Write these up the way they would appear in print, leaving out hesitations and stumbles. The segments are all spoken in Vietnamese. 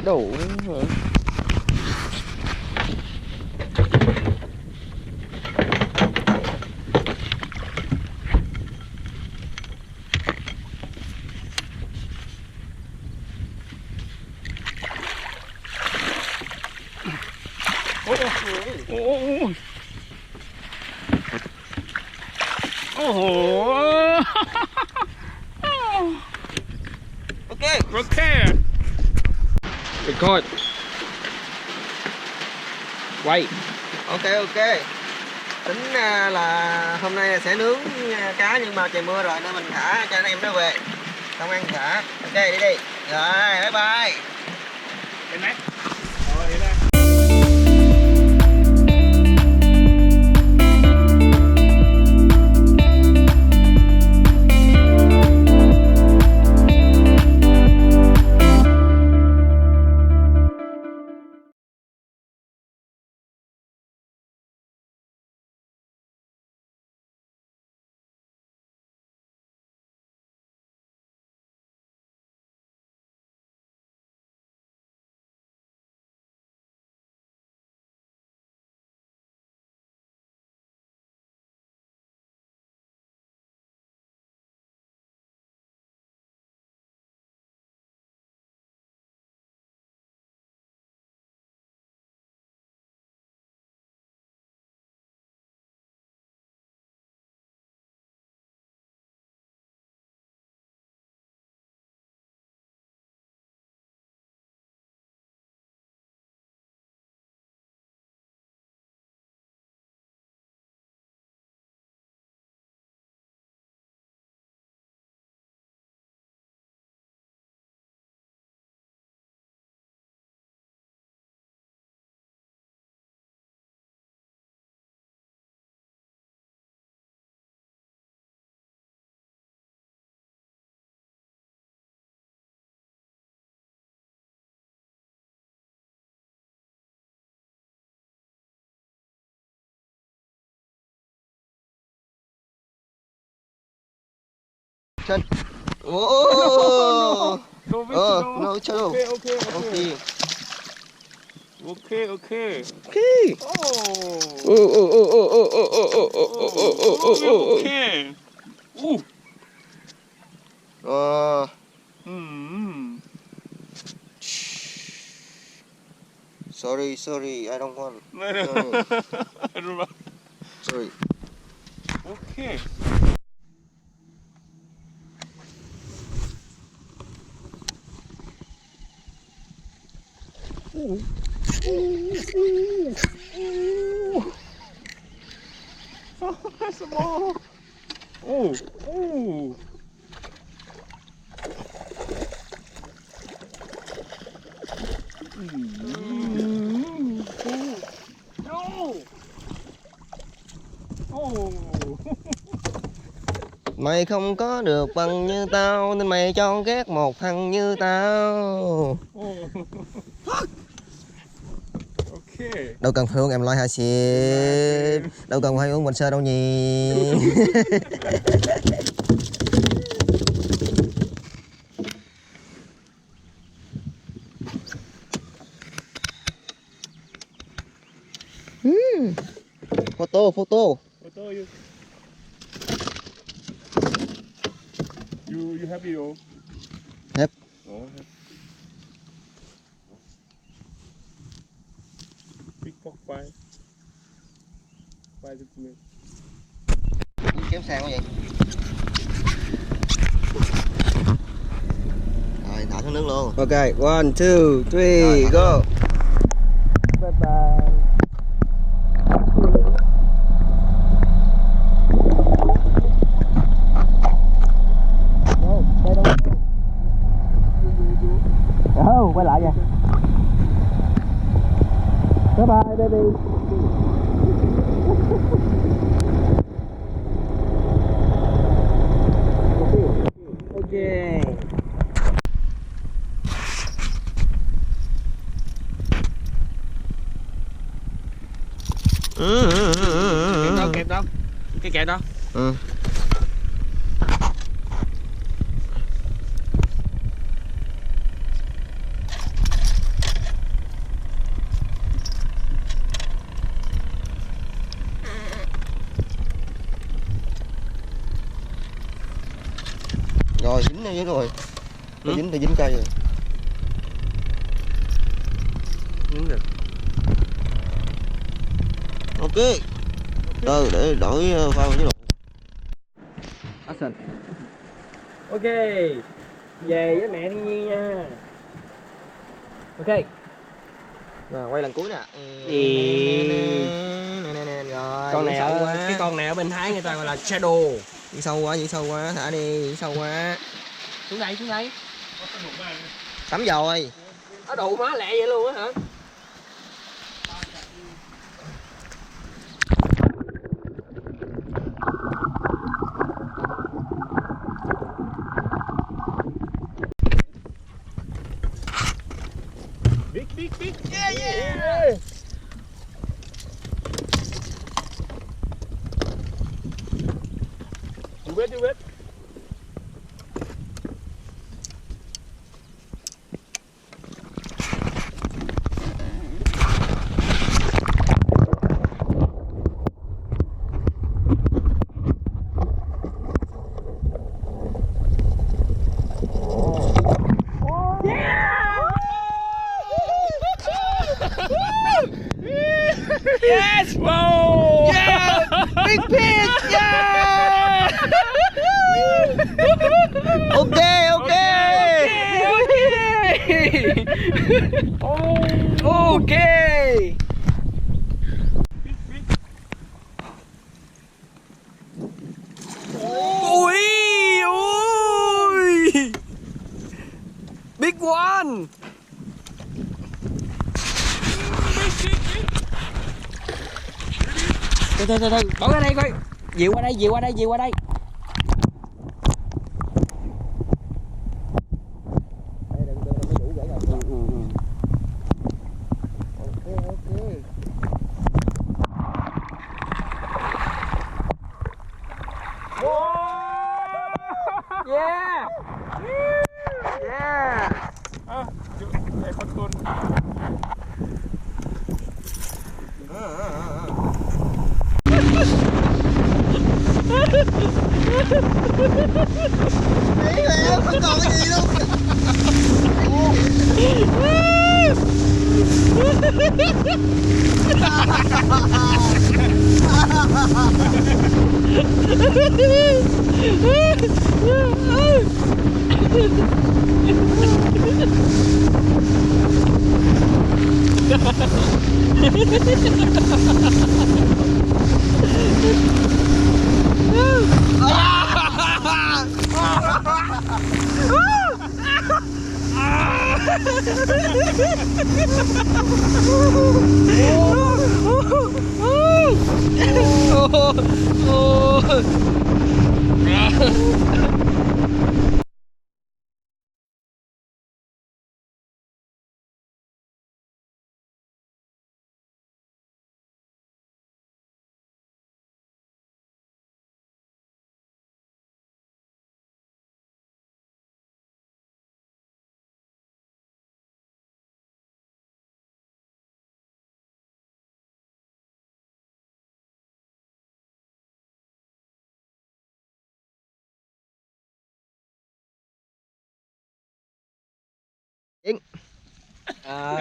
Đủ hả? Ok. Record. Quay. Ok. Tính là hôm nay sẽ nướng cá nhưng mà trời mưa rồi nên mình thả cho anh em nó về. Không ăn thả. Ok đi. Rồi bye bye. Cái nát. Rồi đi đây. Chân. Oh. No, no. Okay. Sorry, I don't want. I don't know. Sorry. Okay. That's a ball. Mày không có được bằng như tao nên mày cho ghét một thằng như tao. Okay. Đâu cần phải uống em nói hả shit. Đâu cần phải uống bình sơ đâu nhỉ. Photo. You happy or? Yep. Oh. Big pork pie. Pie with Kéo sang quá vậy. Rồi thả xuống nước luôn. Ok, 1, 2, 3, go. Bye bye. Quay lại nha. Bye bye baby. Ok. kẹp đâu? Cái kẹp đâu? dính đây rồi. Dính cây rồi. Đúng rồi. Ok. Để đổi vào chế độ. Action. Ok, về với mẹ Thiên Nhiên nha. Ok. Rồi quay lần cuối nè. Rồi. Con này ở cái con này ở bên Thái người ta gọi là shadow. Đi sâu quá, thả đi, sâu quá. Xuống đây. Tắm rồi. Nó đủ má lẹ vậy luôn á hả? Big. Yeah. Do it. Yes! Whoa! Yeah! Big fish! Yeah! Ok. Ok! Ui! Big one! Từ bỏ ra đây coi. Dịu qua đây. Yeah. Em con con. Đấy là em không còn cái gì luôn.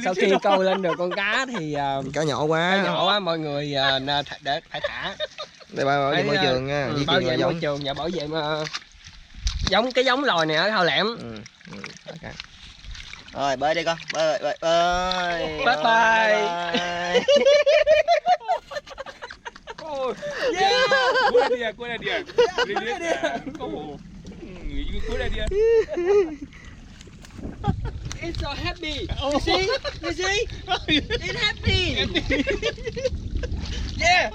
Sau khi câu lên được con cá thì Cá nhỏ quá. mọi người để phải thả Để bảo vệ môi trường nha. Bảo vệ môi trường và bảo vệ cái giống loài này ở Khao Lẻm. Okay. Rồi bơi đi con. Bơi. Bye. Yeah. Good idea. Good idea. It's so happy. You see? It's happy. Yeah.